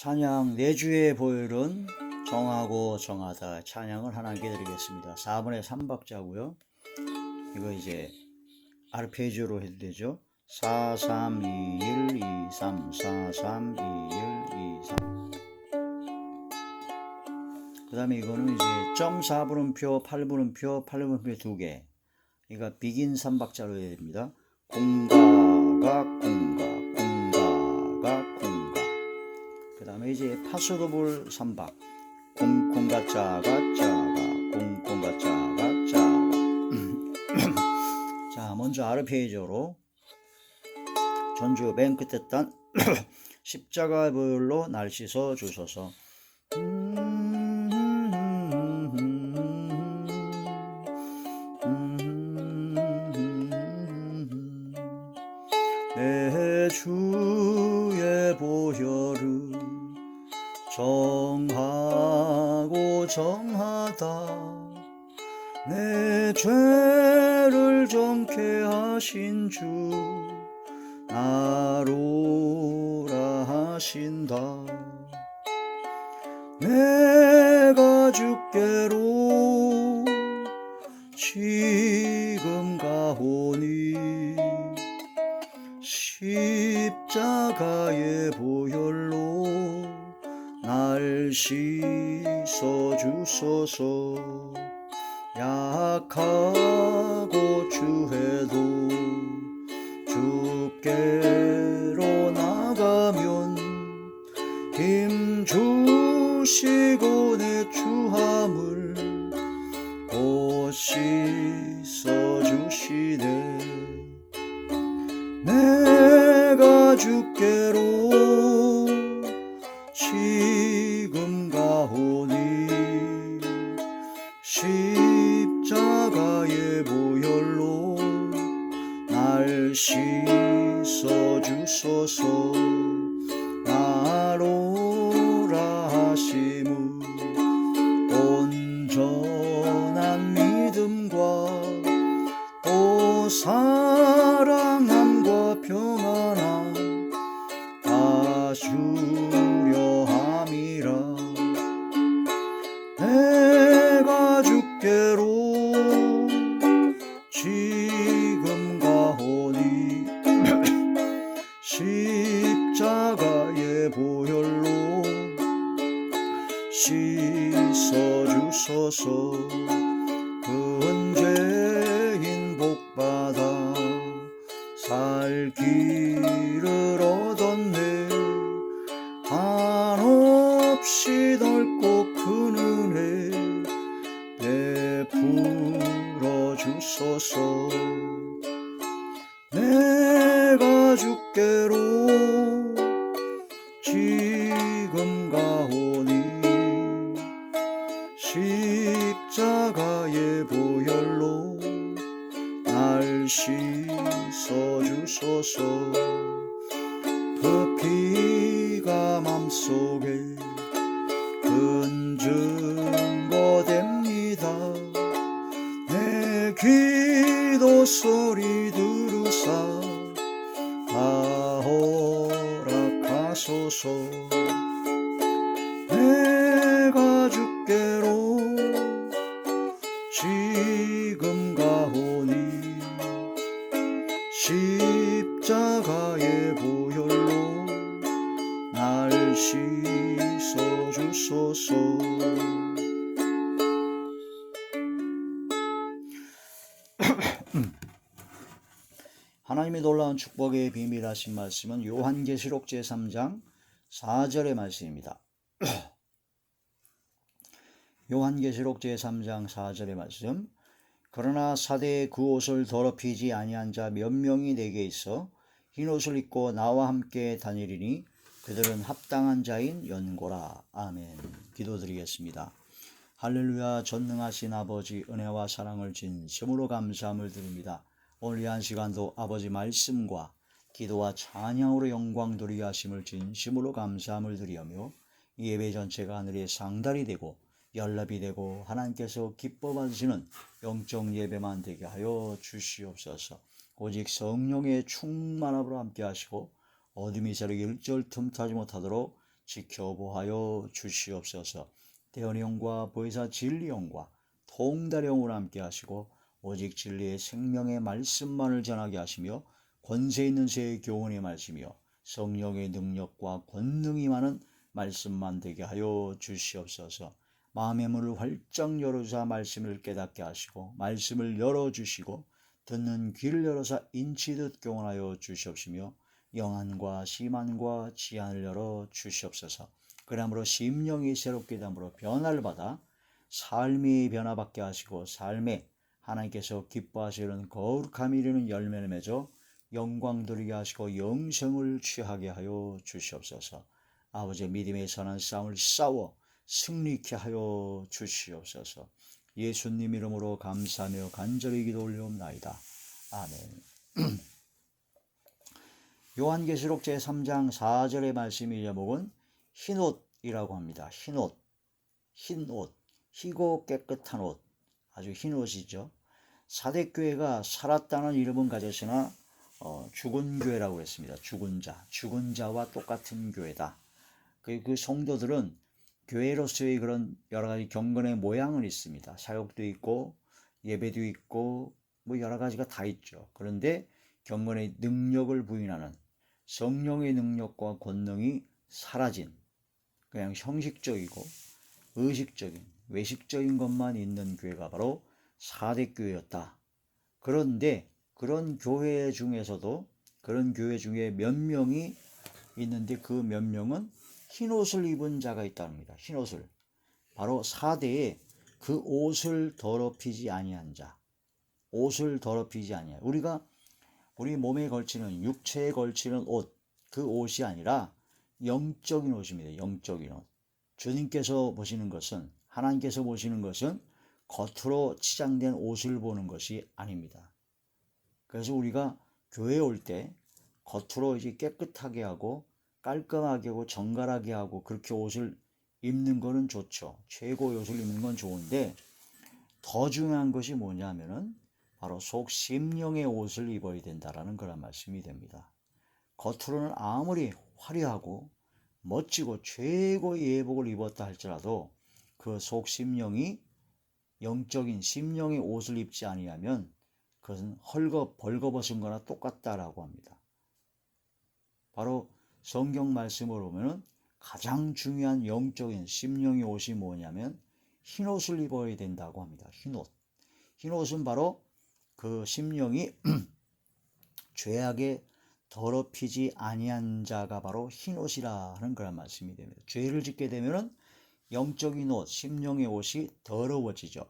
찬양 내주의 보혈은 정하고 정하다. 찬양을 하나님께 드리겠습니다. 4분의 3박자고요. 이거 이제 아르페지오로 해도 되죠. 4, 3, 2, 1, 2, 3 4, 3, 2, 1, 2, 3. 그 다음에 이거는 이제 점 4분음표, 8분음표, 8분음표 2개. 그러니까 비긴 3박자로 해야 됩니다. 공가가 공가, 공가가 공가. 그 다음에 이제 파소도볼 3박. 공가 짜가 짜가, 공가 짜가 짜가. 자, 먼저 아르페지오로 전주 맨 끝에 단 십자가 보혈로 날 씻어 주소서. 내 주의 보혈은 정하고 정하다. 내 죄를 정케 하신 주 나로라 하신다. 내가 주께로 지금 가오니 십자가의 보혈로 날 씻어 주소서. 약하고 주해도 주께로 나가면 힘 주시고 내 주함을 곧 씻어 주시네. 내가 주께로 지금 가오니 십자가의 보혈로 날 씻어 주소서. 나로라 하심은 온전한 믿음과 또 사랑함과 평안함 다 주려 함이라. 내가 주께로 지금 가오니 십자가의 보혈로 씻어 주소서. 근죄인 복받아 살 길을 얻었네. 한없이 넓고 큰 은혜 베풀어 주소서. 내가 주께로 지금 가오니 십자가의 보혈로 날 씻어 주소서. 그 피가 맘속에 큰 증거 됩니다. 내 기도 소리 들으사 다 허락하소서. 내가 주께로 지금 가오니 십자가의 보혈로 날 씻어 주소서. 하나님의 놀라운 축복의 비밀하신 말씀은 요한계시록 제3장 4절의 말씀입니다. 요한계시록 제3장 4절의 말씀. 그러나 사대에 그 옷을 더럽히지 아니한 자 몇 명이 내게 있어 흰옷을 입고 나와 함께 다니리니 그들은 합당한 자인 연고라. 아멘. 기도드리겠습니다. 할렐루야. 전능하신 아버지, 은혜와 사랑을 진심으로 감사함을 드립니다. 오늘 이 한 시간도 아버지 말씀과 기도와 찬양으로 영광 돌리게 하심을 진심으로 감사함을 드리며 이 예배 전체가 하늘의 상달이 되고 연락이 되고 하나님께서 기뻐 받으시는 영적 예배만 되게 하여 주시옵소서. 오직 성령의 충만함으로 함께 하시고 어둠이 저를 일절 틈타지 못하도록 지켜보하여 주시옵소서. 대언형과 보혜사 진리형과 통달형으로 함께 하시고 오직 진리의 생명의 말씀만을 전하게 하시며 권세 있는 새 교훈의 말씀이요 성령의 능력과 권능이 많은 말씀만 되게 하여 주시옵소서. 마음의 문을 활짝 열어주사 말씀을 깨닫게 하시고 말씀을 열어주시고 듣는 귀를 열어서 인치듯 교훈하여 주시옵시며 영안과 심안과 지안을 열어 주시옵소서. 그러므로 심령이 새롭게 담으로 변화를 받아 삶이 변화받게 하시고 삶에 하나님께서 기뻐하시는 거룩함이 이르는 열매를 맺어 영광 돌리게 하시고 영생을 취하게 하여 주시옵소서. 아버지 믿음의 선한 싸움을 싸워 승리케 하여 주시옵소서. 예수님 이름으로 감사하며 간절히 기도 올려옵나이다. 아멘. 요한계시록 제3장 4절의 말씀의 제목은 흰옷이라고 합니다. 흰옷, 흰옷, 희고 깨끗한 옷, 아주 흰옷이죠. 사대교회가 살았다는 이름은 가졌으나 죽은 교회라고 했습니다. 죽은 자와 똑같은 교회다. 그 성도들은 교회로서의 그런 여러 가지 경건의 모양은 있습니다. 사역도 있고 예배도 있고 뭐 여러 가지가 다 있죠. 그런데 경건의 능력을 부인하는 성령의 능력과 권능이 사라진 그냥 형식적이고 의식적인 외식적인 것만 있는 교회가 바로 사대교회였다. 그런데 그런 교회 중에서도 그런 교회 중에 몇 명이 있는데 그 몇 명은 흰옷을 입은 자가 있답니다. 흰옷을. 바로 사대에 그 옷을 더럽히지 아니한 자. 옷을 더럽히지 아니한. 우리 몸에 걸치는 육체에 걸치는 옷. 그 옷이 아니라 영적인 옷입니다. 영적인 옷. 주님께서 보시는 것은 하나님께서 보시는 것은 겉으로 치장된 옷을 보는 것이 아닙니다. 그래서 우리가 교회에 올 때 겉으로 이제 깨끗하게 하고 깔끔하게 하고 정갈하게 하고 그렇게 옷을 입는 거는 좋죠. 최고의 옷을 입는 건 좋은데 더 중요한 것이 뭐냐면은 바로 속 심령의 옷을 입어야 된다라는 그런 말씀이 됩니다. 겉으로는 아무리 화려하고 멋지고 최고의 예복을 입었다 할지라도 그 속 심령이 영적인 심령의 옷을 입지 아니하면 그것은 벌거벗은 거나 똑같다라고 합니다. 바로 성경 말씀으로 보면 가장 중요한 영적인 심령의 옷이 뭐냐면 흰옷을 입어야 된다고 합니다. 흰옷. 흰옷은 바로 그 심령이 죄악에 더럽히지 아니한 자가 바로 흰옷이라는 그런 말씀이 됩니다. 죄를 짓게 되면은 영적인 옷, 심령의 옷이 더러워지죠.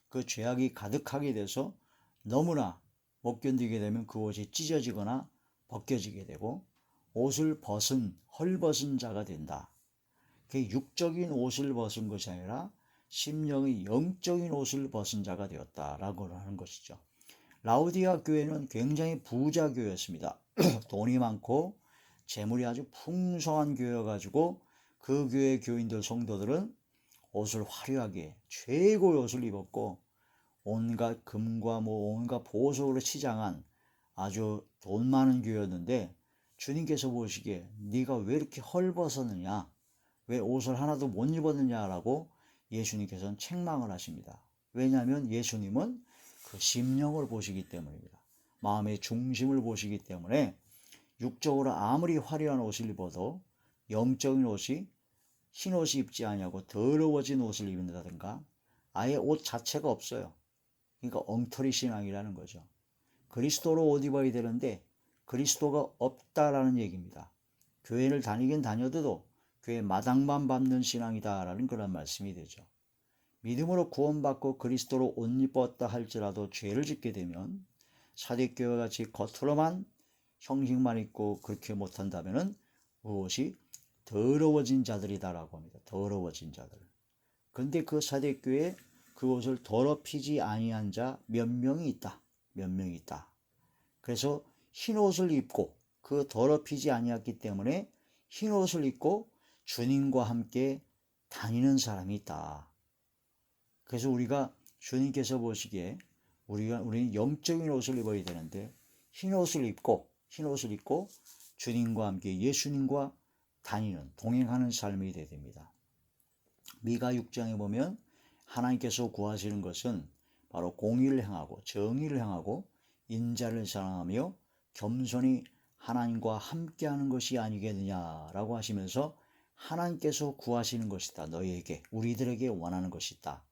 그 죄악이 가득하게 돼서 너무나 못 견디게 되면 그 옷이 찢어지거나 벗겨지게 되고 옷을 헐벗은 자가 된다. 그 육적인 옷을 벗은 것이 아니라 심령의 영적인 옷을 벗은 자가 되었다라고 하는 것이죠. 라우디아 교회는 굉장히 부자 교회였습니다. 돈이 많고 재물이 아주 풍성한 교회여가지고 그 교회 교인들 성도들은 옷을 화려하게 최고의 옷을 입었고 온갖 금과 온갖 보석으로 치장한 아주 돈 많은 교회였는데 주님께서 보시기에 네가 왜 이렇게 헐벗었느냐, 왜 옷을 하나도 못 입었느냐라고 예수님께서는 책망을 하십니다. 왜냐하면 예수님은 그 심령을 보시기 때문입니다. 마음의 중심을 보시기 때문에 육적으로 아무리 화려한 옷을 입어도 영적인 옷이 흰 옷이 입지 아니하고 더러워진 옷을 입는다든가 아예 옷 자체가 없어요. 그러니까 엉터리 신앙이라는 거죠. 그리스도로 옷 입어야 되는데 그리스도가 없다라는 얘기입니다. 교회를 다니긴 다녀도 교회 마당만 밟는 신앙이다라는 그런 말씀이 되죠. 믿음으로 구원받고 그리스도로 옷 입었다 할지라도 죄를 짓게 되면 사대교회와 같이 겉으로만 형식만 입고 그렇게 못한다면 그 옷이 더러워진 자들이다라고 합니다. 더러워진 자들. 그런데 그 사대교회에 그 옷을 더럽히지 아니한 자 몇 명이 있다. 몇 명이 있다. 그래서 흰 옷을 입고 그 더럽히지 아니었기 때문에 흰 옷을 입고 주님과 함께 다니는 사람이 있다. 그래서 우리가 주님께서 보시기에 우리는 영적인 옷을 입어야 되는데 흰 옷을 입고 주님과 함께 예수님과 다니는 동행하는 삶이 되어야 됩니다. 미가 6장에 보면 하나님께서 구하시는 것은 바로 공의를 행하고 정의를 행하고 인자를 사랑하며 겸손히 하나님과 함께하는 것이 아니겠느냐라고 하시면서 하나님께서 구하시는 것이다. 너희에게 우리들에게 원하는 것이다.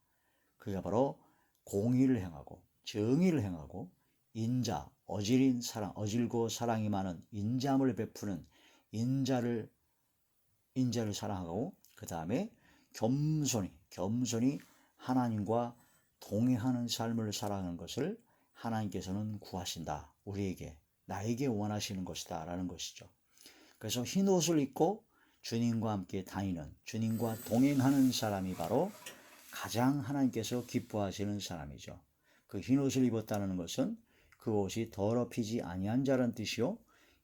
그게 바로 공의를 행하고 정의를 행하고 인자, 어질인 사랑, 어질고 사랑이 많은 인자함을 베푸는 인자를 사랑하고 그 다음에 겸손히 하나님과 동행하는 삶을 살아가는 것을 하나님께서는 구하신다. 우리에게, 나에게 원하시는 것이다 라는 것이죠. 그래서 흰 옷을 입고 주님과 함께 다니는, 주님과 동행하는 사람이 바로 가장 하나님께서 기뻐하시는 사람이죠. 그 흰 옷을 입었다는 것은 그 옷이 더럽히지 아니한 자라는 뜻이요,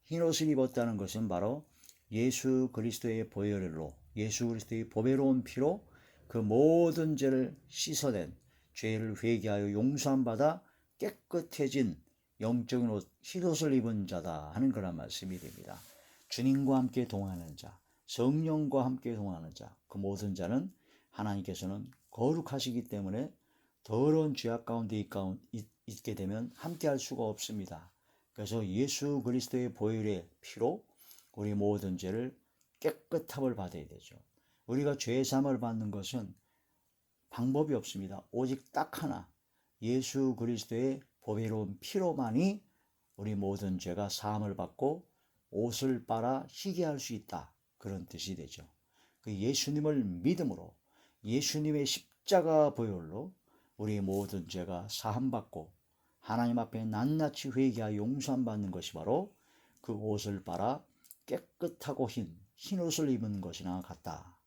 흰 옷을 입었다는 것은 바로 예수 그리스도의 보혈로, 예수 그리스도의 보배로운 피로 그 모든 죄를 씻어낸, 죄를 회개하여 용서함 받아 깨끗해진 영적인 옷, 흰옷을 입은 자다 하는 그런 말씀이 됩니다. 주님과 함께 동행하는 자, 성령과 함께 동행하는 자, 그 모든 자는 하나님께서는 거룩하시기 때문에 더러운 죄악 가운데 있게 되면 함께 할 수가 없습니다. 그래서 예수 그리스도의 보혈의 피로 우리 모든 죄를 깨끗함을 받아야 되죠. 우리가 죄 사함을 받는 것은 방법이 없습니다. 오직 딱 하나, 예수 그리스도의 보배로운 피로만이 우리 모든 죄가 사함을 받고 옷을 빨아 희게 할 수 있다. 그런 뜻이 되죠. 그 예수님을 믿음으로, 예수님의 십자가 보혈로 우리 모든 죄가 사함받고 하나님 앞에 낱낱이 회개하여 용서함 받는 것이 바로 그 옷을 빨아 깨끗하고 흰 옷을 입은 것이나 같다.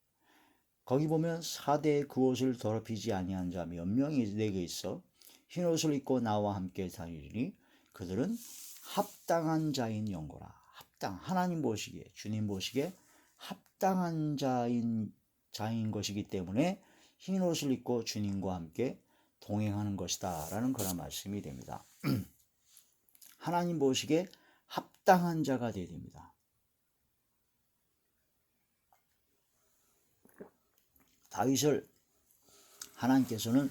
거기 보면 4대 그 옷을 더럽히지 아니한 자 몇 명이 내게 있어 흰 옷을 입고 나와 함께 다니리니 그들은 합당한 자인 영고라. 하나님 보시기에, 주님 보시기에 합당한 자인 것이기 때문에 흰 옷을 입고 주님과 함께 동행하는 것이다 라는 그런 말씀이 됩니다. 하나님 보시기에 합당한 자가 되어야 됩니다. 다윗을 하나님께서는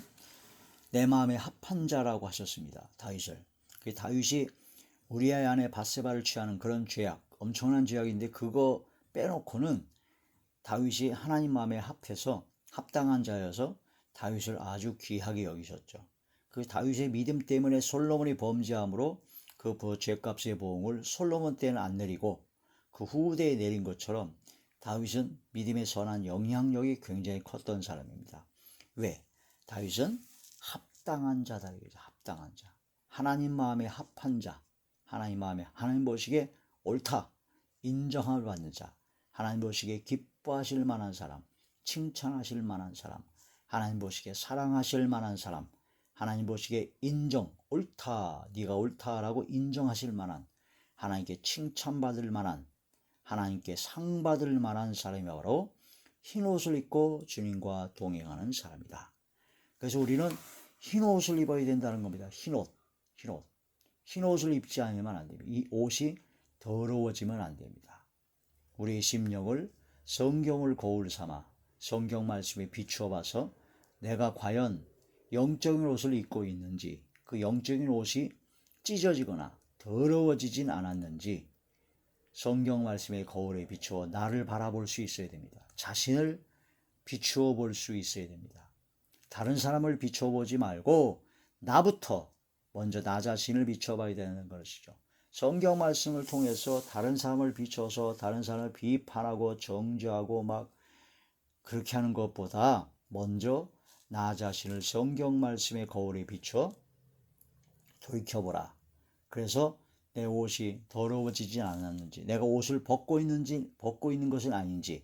내 마음에 합한 자라고 하셨습니다. 다윗이 우리아의 아내 밧세바를 취하는 그런 죄악, 엄청난 죄악인데 그거 빼놓고는 다윗이 하나님 마음에 합해서 합당한 자여서 다윗을 아주 귀하게 여기셨죠. 그 다윗의 믿음 때문에 솔로몬이 범죄함으로 그 죄값의 보응을 솔로몬 때는 안 내리고 그 후대에 내린 것처럼 다윗은 믿음의 선한 영향력이 굉장히 컸던 사람입니다. 왜? 다윗은 합당한 자다. 합당한 자. 하나님 마음에 합한 자. 하나님 보시기에 옳다. 인정함을 받는 자. 하나님 보시기에 기뻐하실 만한 사람. 칭찬하실 만한 사람. 하나님 보시기에 사랑하실 만한 사람. 하나님 보시기에 인정, 옳다. 네가 옳다라고 인정하실 만한, 하나님께 칭찬받을 만한, 하나님께 상 받을 만한 사람이 바로 흰 옷을 입고 주님과 동행하는 사람이다. 그래서 우리는 흰 옷을 입어야 된다는 겁니다. 흰 옷을 입지 않으면 안 됩니다. 이 옷이 더러워지면 안 됩니다. 우리의 심령을 성경을 거울 삼아 성경 말씀에 비추어 봐서 내가 과연 영적인 옷을 입고 있는지, 그 영적인 옷이 찢어지거나 더러워지진 않았는지 성경 말씀의 거울에 비추어 나를 바라볼 수 있어야 됩니다. 자신을 비추어 볼 수 있어야 됩니다. 다른 사람을 비추어 보지 말고 나부터 먼저 나 자신을 비추어 봐야 되는 것이죠. 성경 말씀을 통해서 다른 사람을 비춰서 다른 사람을 비판하고 정죄하고 막 그렇게 하는 것보다 먼저 나 자신을 성경 말씀의 거울에 비춰 돌이켜보라. 그래서 내 옷이 더러워지지 않았는지, 내가 옷을 벗고 있는 것은 아닌지,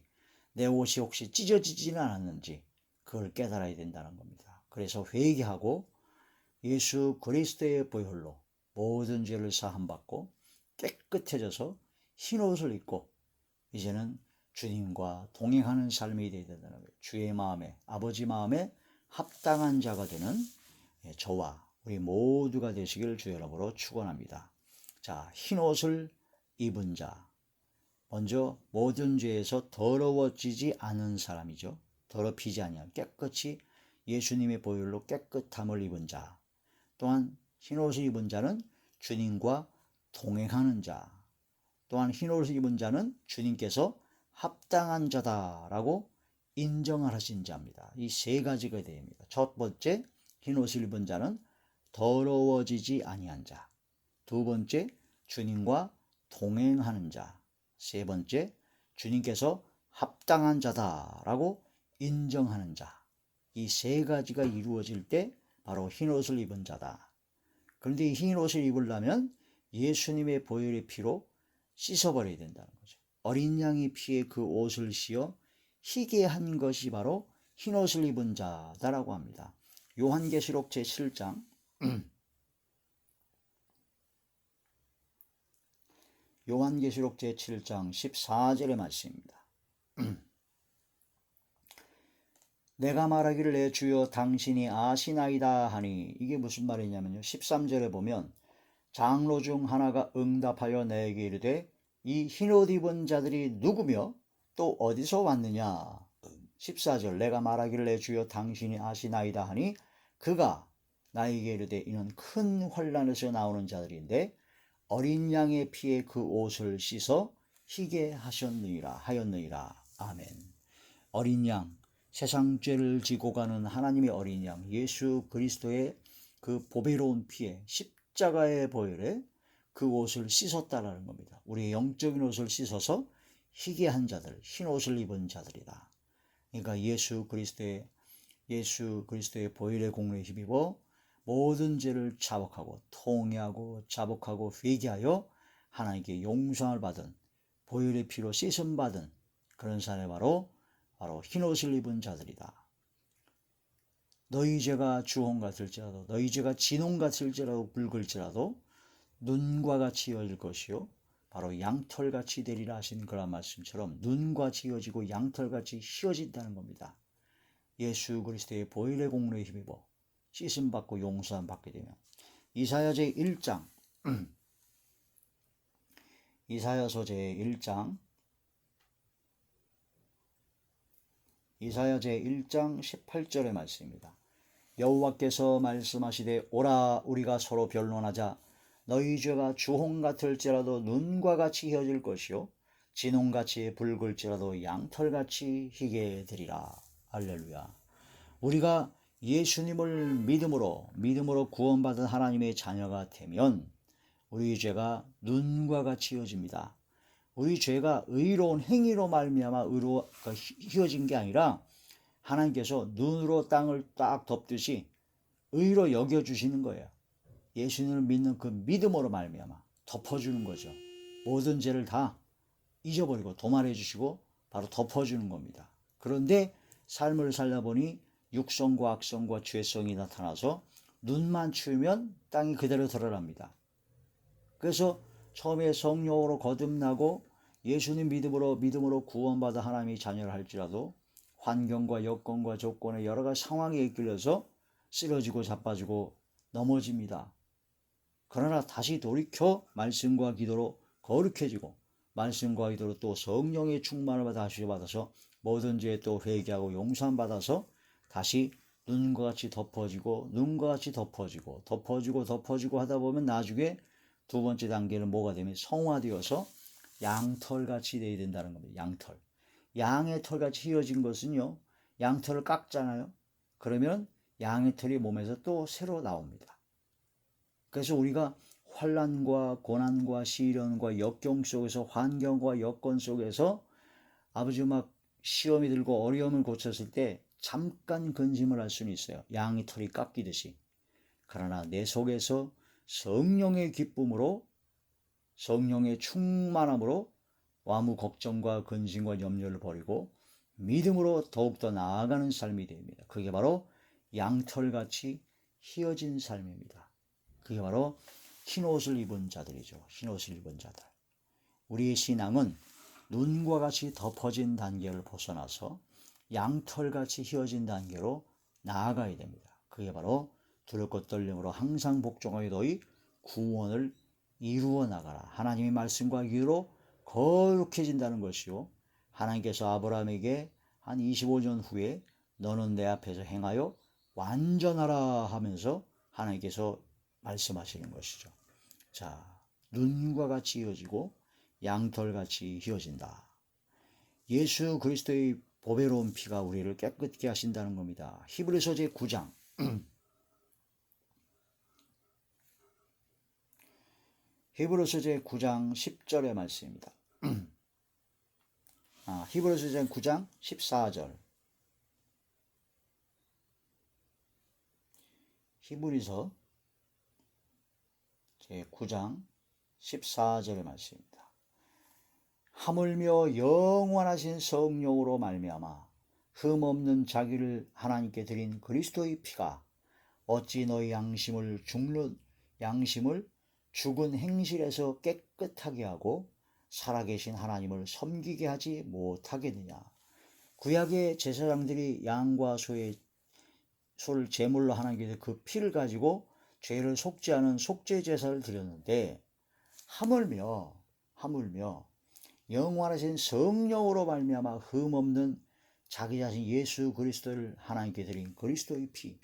내 옷이 혹시 찢어지지는 않았는지 그걸 깨달아야 된다는 겁니다. 그래서 회개하고 예수 그리스도의 보혈로 모든 죄를 사함받고 깨끗해져서 흰 옷을 입고 이제는 주님과 동행하는 삶이 되어야 된다는 거예요. 주의 마음에, 아버지 마음에 합당한 자가 되는 저와 우리 모두가 되시기를 주의 이름으로 축원합니다. 자, 흰 옷을 입은 자, 먼저 모든 죄에서 더러워지지 않은 사람이죠. 더럽히지 아니한 깨끗이 예수님의 보혈로 깨끗함을 입은 자. 또한 흰옷을 입은 자는 주님과 동행하는 자. 또한 흰옷을 입은 자는 주님께서 합당한 자다라고 인정하신 자입니다. 이 세 가지가 됩니다. 첫 번째, 흰옷을 입은 자는 더러워지지 아니한 자. 두 번째, 주님과 동행하는 자. 세 번째, 주님께서 합당한 자다라고 인정하는 자. 이 세 가지가 이루어질 때 바로 흰옷을 입은 자다. 그런데 이 흰옷을 입으려면 예수님의 보혈의 피로 씻어버려야 된다는 거죠. 어린 양의 피에 그 옷을 씌어 희게 한 것이 바로 흰옷을 입은 자다라고 합니다. 요한계시록 제7장 요한계시록 제7장 14절의 말씀입니다. 내가 말하기를 내 주여 당신이 아시나이다 하니, 이게 무슨 말이냐면요, 13절에 보면 장로 중 하나가 응답하여 내게 이르되 이 흰옷 입은 자들이 누구며 또 어디서 왔느냐. 14절 내가 말하기를 내 주여 당신이 아시나이다 하니 그가 나에게 이르되 이는 큰 환난에서 나오는 자들인데 어린 양의 피에 그 옷을 씻어 희게 하였느니라. 아멘. 어린 양, 세상 죄를 지고 가는 하나님의 어린 양 예수 그리스도의 그 보배로운 피에 십자가의 보혈에 그 옷을 씻었다라는 겁니다. 우리의 영적인 옷을 씻어서 희게 한 자들, 흰 옷을 입은 자들이다. 그러니까 예수 그리스도의 보혈의 공로에 힘입어 모든 죄를 자복하고 통회하고 자복하고 회개하여 하나님께 용서를 받은, 보혈의 피로 씻음 받은 그런 사람이 바로 흰옷을 입은 자들이다. 너희 죄가 주홍 같을지라도, 너희 죄가 진홍 같을지라도 붉을지라도 눈과 같이 이어질 것이요 바로 양털같이 되리라 하신 그런 말씀처럼 눈과 지어지고 양털같이 휘어진다는 겁니다. 예수 그리스도의 보혈의 공로에 힘입어 씻음 받고 용서함 받게 되면 이사야 제1장 이사야서 제1장 18절의 말씀입니다. 여호와께서 말씀하시되 오라 우리가 서로 변론하자. 너희 죄가 주홍 같을지라도 눈과 같이 휘어질 것이요 진홍같이 붉을지라도 양털같이 희게 되리라. 할렐루야. 우리가 예수님을 믿음으로 구원받은 하나님의 자녀가 되면 우리 죄가 눈과 같이 휘어집니다. 우리 죄가 의로운 행위로 말미암아 휘어진 게 아니라 하나님께서 눈으로 땅을 딱 덮듯이 의로 여겨주시는 거예요. 예수님을 믿는 그 믿음으로 말미암아 덮어주는 거죠. 모든 죄를 다 잊어버리고 도말해 주시고 바로 덮어주는 겁니다. 그런데 삶을 살다보니 육성과 악성과 죄성이 나타나서 눈만 치우면 땅이 그대로 드러납니다. 그래서 처음에 성령으로 거듭나고 예수님 믿음으로 구원받아 하나님의 자녀를 할지라도 환경과 여건과 조건의 여러 가지 상황에 이끌려서 쓰러지고 자빠지고 넘어집니다. 그러나 다시 돌이켜 말씀과 기도로 거룩해지고 말씀과 기도로 또 성령의 충만을 받아서 모든 죄에 또 회개하고 용서함 받아서 다시 눈과 같이 덮어지고 하다 보면 나중에 두 번째 단계는 뭐가 되면 성화되어서 양털같이 되어야 된다는 겁니다. 양털. 양의 털같이 휘어진 것은요, 양털을 깎잖아요. 그러면 양의 털이 몸에서 또 새로 나옵니다. 그래서 우리가 환난과 고난과 시련과 역경 속에서 환경과 여건 속에서 아버지 막 시험이 들고 어려움을 고쳤을 때 잠깐 근심을 할 수는 있어요. 양의 털이 깎이듯이. 그러나 내 속에서 성령의 기쁨으로 성령의 충만함으로 아무 걱정과 근심과 염려를 버리고 믿음으로 더욱더 나아가는 삶이 됩니다. 그게 바로 양털같이 휘어진 삶입니다. 그게 바로 흰옷을 입은 자들이죠. 흰옷을 입은 자들. 우리의 신앙은 눈과 같이 덮어진 단계를 벗어나서 양털같이 휘어진 단계로 나아가야 됩니다. 그게 바로 두렵고 떨림으로 항상 복종하여 너희 구원을 이루어 나가라. 하나님의 말씀과 기도로 거룩해진다는 것이요. 하나님께서 아브라함에게 한 25년 후에 너는 내 앞에서 행하여 완전하라 하면서 하나님께서 말씀하시는 것이죠. 자, 눈과 같이 이어지고 양털같이 이어진다. 예수 그리스도의 보배로운 피가 우리를 깨끗게 하신다는 겁니다. 히브리서 제9장 히브리서 제9장 10절의 말씀입니다. 히브리서 제9장 14절. 히브리서 제9장 14절의 말씀입니다. 하물며 영원하신 성령으로 말미암아 흠없는 자기를 하나님께 드린 그리스도의 피가 어찌 너희 양심을 죽은 행실에서 깨끗하게 하고 살아계신 하나님을 섬기게 하지 못하겠느냐. 구약의 제사장들이 양과 소를 제물로 하나님께 그 피를 가지고 죄를 속죄하는 속죄 제사를 드렸는데 하물며 영원하신 성령으로 말미암아 흠없는 자기 자신 예수 그리스도를 하나님께 드린 그리스도의 피,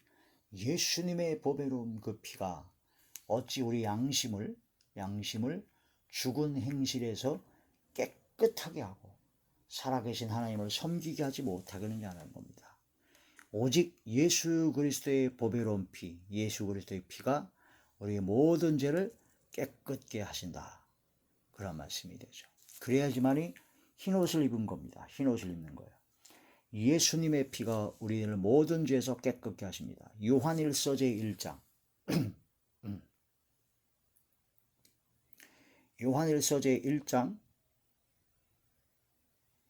예수님의 보배로운 그 피가 어찌 우리 양심을 죽은 행실에서 깨끗하게 하고 살아계신 하나님을 섬기게 하지 못하겠느냐는 겁니다. 오직 예수 그리스도의 보배로운 피, 예수 그리스도의 피가 우리의 모든 죄를 깨끗게 하신다. 그런 말씀이 되죠. 그래야지만이 흰옷을 입은 겁니다. 흰옷을 입는 거예요. 예수님의 피가 우리를 모든 죄에서 깨끗게 하십니다. 요한일서 제1장 요한일서 제1장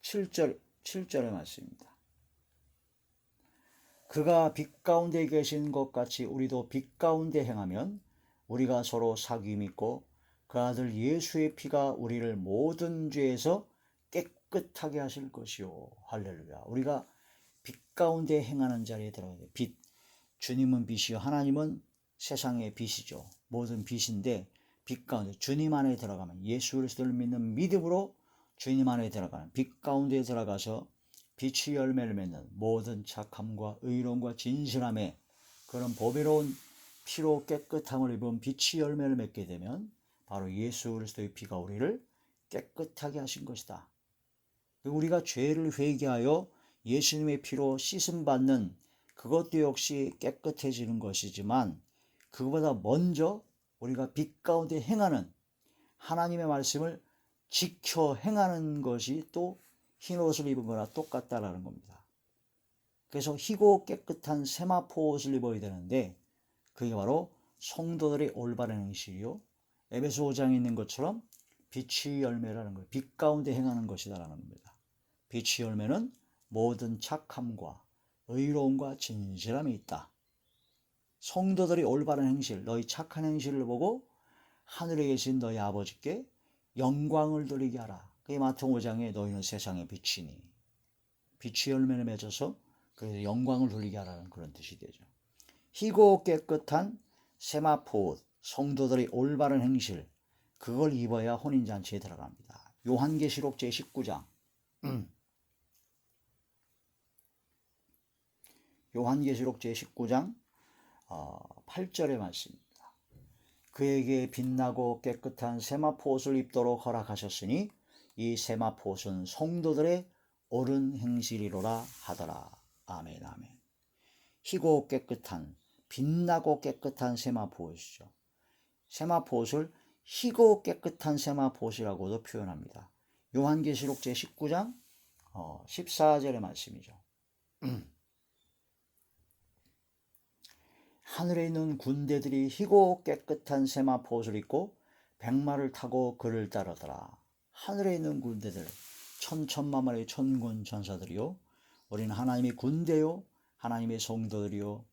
7절의 말씀입니다. 그가 빛 가운데 계신 것 같이 우리도 빛 가운데 행하면 우리가 서로 사귐이 있고 그 아들 예수의 피가 우리를 모든 죄에서 깨끗하게 하실 것이요. 할렐루야. 우리가 빛 가운데 행하는 자리에 들어가야 돼. 빛. 주님은 빛이요. 하나님은 세상의 빛이죠. 모든 빛인데 빛 가운데 주님 안에 들어가면 예수 그리스도를 믿는 믿음으로 주님 안에 들어가는 빛 가운데 들어가서 빛의 열매를 맺는 모든 착함과 의로움과 진실함에 그런 보배로운 피로 깨끗함을 입은 빛의 열매를 맺게 되면 바로 예수 그리스도의 피가 우리를 깨끗하게 하신 것이다. 우리가 죄를 회개하여 예수님의 피로 씻음받는 그것도 역시 깨끗해지는 것이지만 그것보다 먼저 우리가 빛 가운데 행하는 하나님의 말씀을 지켜 행하는 것이 또 흰옷을 입은 거나 똑같다라는 겁니다. 그래서 희고 깨끗한 세마포 옷을 입어야 되는데 그게 바로 성도들의 올바른 행실이요. 에베소 5장에 있는 것처럼 빛의 열매라는 거예요. 빛 가운데 행하는 것이다라는 겁니다. 빛의 열매는 모든 착함과 의로움과 진실함이 있다. 성도들이 올바른 행실, 너희 착한 행실을 보고 하늘에 계신 너희 아버지께 영광을 돌리게 하라. 그게 마태복음 5장에 너희는 세상의 빛이니 빛의 열매를 맺어서 그래서 영광을 돌리게 하라는 그런 뜻이 되죠. 희고 깨끗한 세마포 옷, 성도들의 올바른 행실, 그걸 입어야 혼인잔치에 들어갑니다. 요한계시록 제19장 요한계시록 제19장 8절의 말씀입니다. 그에게 빛나고 깨끗한 세마포 옷을 입도록 허락하셨으니 이 세마포 옷은 성도들의 옳은 행실이로라 하더라. 아멘 아멘. 희고 깨끗한 빛나고 깨끗한 세마포 옷이죠. 세마포 옷을 희고 깨끗한 세마포 옷이라고도 표현합니다. 요한계시록 제19장 14절의 말씀이죠. 하늘에 있는 군대들이 희고 깨끗한 세마포 옷을 입고 백마를 타고 그를 따르더라. 하늘에 있는 군대들 천천만만의 천군 천사들이요, 우리는 하나님의 군대요, 하나님의 성도들이요,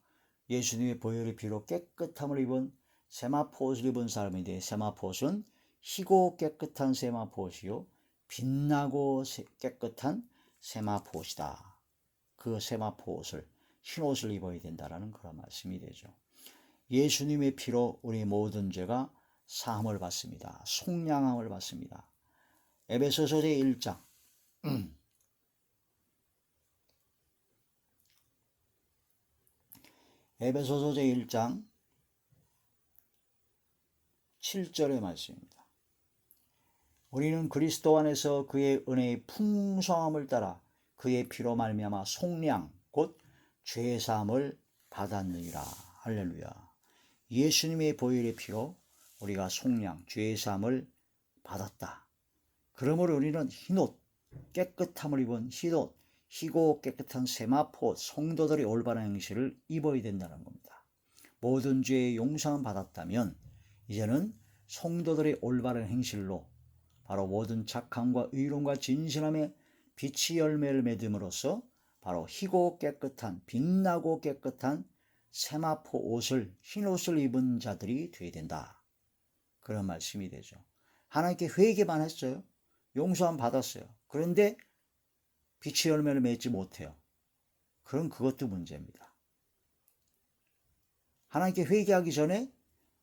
예수님의 보혈의 피로 깨끗함을 입은 세마포 옷을 입은 사람인데 세마포 옷은 희고 깨끗한 세마포 옷이요 빛나고 깨끗한 세마포 옷이다. 그 세마포 옷을 흰옷을 입어야 된다라는 그런 말씀이 되죠. 예수님의 피로 우리 모든 죄가 사함을 받습니다. 속량함을 받습니다. 에베소서 제1장 에베소서 제1장 7절의 말씀입니다. 우리는 그리스도 안에서 그의 은혜의 풍성함을 따라 그의 피로 말미암아 속량 곧 죄사함을 받았느니라. 할렐루야. 예수님의 보혈의 피로 우리가 속량 죄사함을 받았다. 그러므로 우리는 흰옷 깨끗함을 입은 흰옷 희고 깨끗한 세마포 성도들의 올바른 행실을 입어야 된다는 겁니다. 모든 죄의 용서를 받았다면 이제는 성도들의 올바른 행실로 바로 모든 착함과 의로움과 진실함의 빛의 열매를 맺음으로써 바로 희고 깨끗한 빛나고 깨끗한 세마포 옷을 흰옷을 입은 자들이 되어야 된다. 그런 말씀이 되죠. 하나님께 회개만 했어요. 용서함 받았어요. 그런데 빛의 열매를 맺지 못해요. 그럼 그것도 문제입니다. 하나님께 회개하기 전에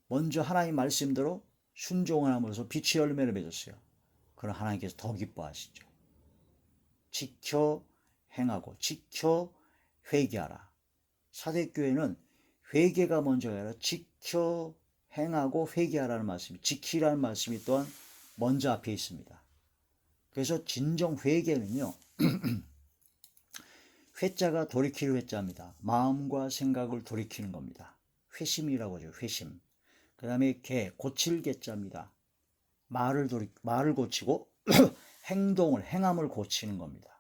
먼저 하나님 말씀대로 순종을 함으로써 빛의 열매를 맺었어요. 그럼 하나님께서 더 기뻐하시죠. 지켜 행하고 지켜 회개하라. 사대교회는 회개가 먼저 아니라 지켜 행하고 회개하라는 말씀이, 지키라는 말씀이 또한 먼저 앞에 있습니다. 그래서 진정 회개는요, 회자가 돌이킬 회자입니다. 마음과 생각을 돌이키는 겁니다. 회심이라고 하죠. 회심. 그 다음에 고칠 개자입니다. 말을 고치고 행함을 고치는 겁니다.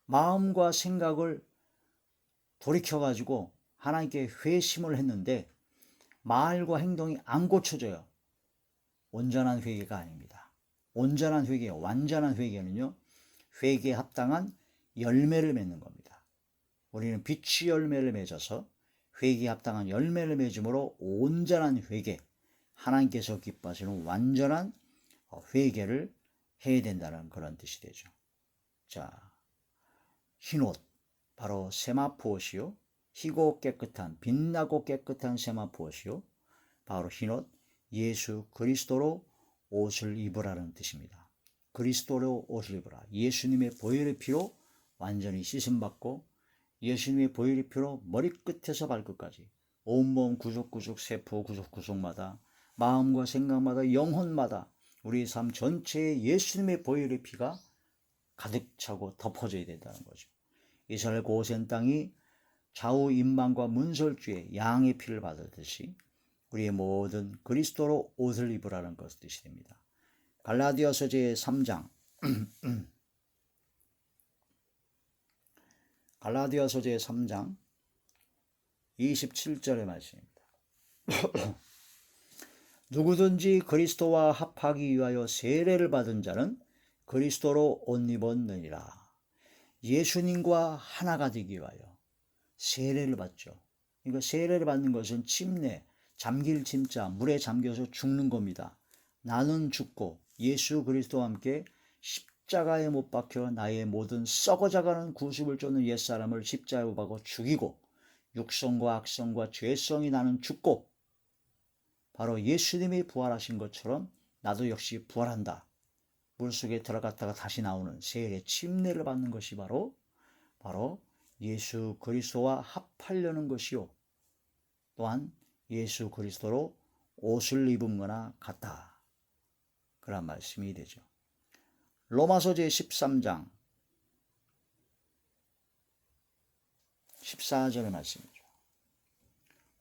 마음과 생각을 돌이켜가지고 하나님께 회심을 했는데 말과 행동이 안 고쳐져요. 온전한 회개가 아닙니다. 온전한 회개, 완전한 회개는요, 회개에 합당한 열매를 맺는 겁니다. 우리는 빛의 열매를 맺어서 회개에 합당한 열매를 맺음으로 온전한 회개, 하나님께서 기뻐하시는 완전한 회개를 해야 된다는 그런 뜻이 되죠. 자, 흰옷, 바로 세마포 옷이요. 희고 깨끗한, 빛나고 깨끗한 세마포 옷이요. 바로 흰옷, 예수 그리스도로 옷을 입으라는 뜻입니다. 그리스도로 옷을 입으라. 예수님의 보혈의 피로 완전히 씻음받고 예수님의 보혈의 피로 머리끝에서 발끝까지 온몸 구석구석 세포 구석구석마다 마음과 생각마다 영혼마다 우리 삶 전체에 예수님의 보혈의 피가 가득 차고 덮어져야 된다는 거죠. 이스라엘 고센 땅이 좌우 임망과 문설주의 양의 피를 받았듯이 우리의 모든 그리스도로 옷을 입으라는 것을 뜻이 됩니다. 갈라디아서 제3장 갈라디아서 제3장 27절의 말씀입니다. 누구든지 그리스도와 합하기 위하여 세례를 받은 자는 그리스도로 옷 입었느니라. 예수님과 하나가 되기 위하여 세례를 받죠. 그러니까 세례를 받는 것은 침례, 잠길 침자, 물에 잠겨서 죽는 겁니다. 나는 죽고 예수 그리스도와 함께 십자가에 못 박혀 나의 모든 썩어져가는 구습을 쫓는 옛사람을 십자가에 못 박아 죽이고 육성과 악성과 죄성이 나는 죽고 바로 예수님이 부활하신 것처럼 나도 역시 부활한다. 물속에 들어갔다가 다시 나오는 세례 침례를 받는 것이 바로 예수 그리스도와 합하려는 것이요. 또한 예수 그리스도로 옷을 입은 거나 같다. 그런 말씀이 되죠. 로마서 제13장 14절의 말씀이죠.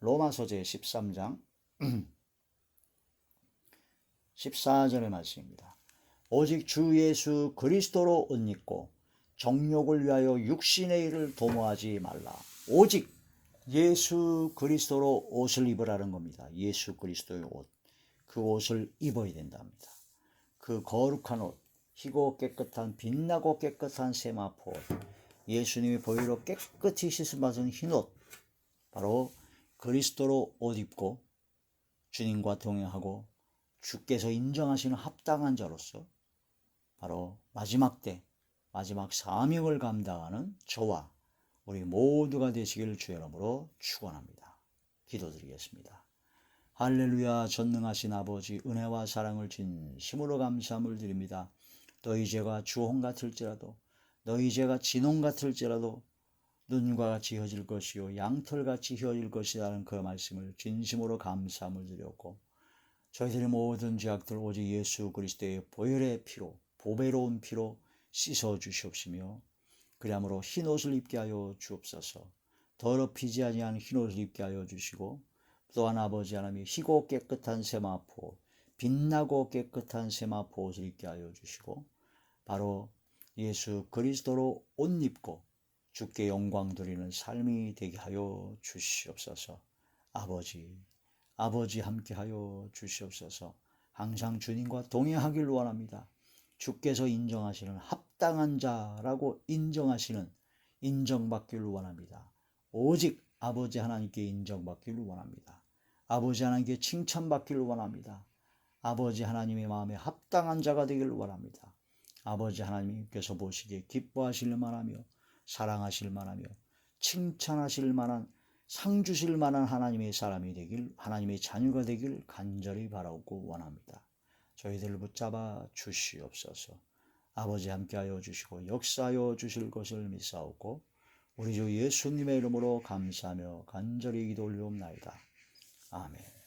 로마서 제13장 14절의 말씀입니다. 오직 주 예수 그리스도로 옷 입고 정욕을 위하여 육신의 일을 도모하지 말라. 오직 예수 그리스도로 옷을 입으라는 겁니다. 예수 그리스도의 옷. 그 옷을 입어야 된답니다. 그 거룩한 옷, 희고 깨끗한 빛나고 깨끗한 세마포 옷, 예수님의 보혈로 깨끗이 씻음받은 흰옷, 바로 그리스도로 옷 입고 주님과 동행하고 주께서 인정하시는 합당한 자로서 바로 마지막 때 마지막 사명을 감당하는 저와 우리 모두가 되시기를 주의 이름으로 축원합니다. 기도드리겠습니다. 할렐루야. 전능하신 아버지, 은혜와 사랑을 진심으로 감사함을 드립니다. 너희 죄가 주홍 같을지라도, 너희 죄가 진홍 같을지라도 눈과 같이 휘어질 것이요 양털같이 휘어질 것이라는 그 말씀을 진심으로 감사함을 드렸고, 저희들의 모든 죄악들 오직 예수 그리스도의 보혈의 피로, 보배로운 피로 씻어 주시옵시며, 그러므로 흰옷을 입게 하여 주옵소서. 더럽히지 아니한 흰옷을 입게 하여 주시고, 또한 아버지 하나님이 희고 깨끗한 세마포, 빛나고 깨끗한 세마포 옷을 입게 하여 주시고, 바로 예수 그리스도로 옷 입고 주께 영광 드리는 삶이 되게 하여 주시옵소서. 아버지 함께하여 주시옵소서. 항상 주님과 동행하길 원합니다. 주께서 인정하시는 합당한 자라고 인정받기를 원합니다. 오직 아버지 하나님께 인정받기를 원합니다. 아버지 하나님께 칭찬받기를 원합니다. 아버지 하나님의 마음에 합당한 자가 되기를 원합니다. 아버지 하나님께서 보시기에 기뻐하실 만하며 사랑하실 만하며 칭찬하실 만한, 상 주실 만한 하나님의 사람이 되길, 하나님의 자녀가 되길 간절히 바라고 원합니다. 저희들을 붙잡아 주시옵소서. 아버지 함께하여 주시고 역사하여 주실 것을 믿사오고 우리 주 예수님의 이름으로 감사하며 간절히 기도 올리옵나이다. 아멘.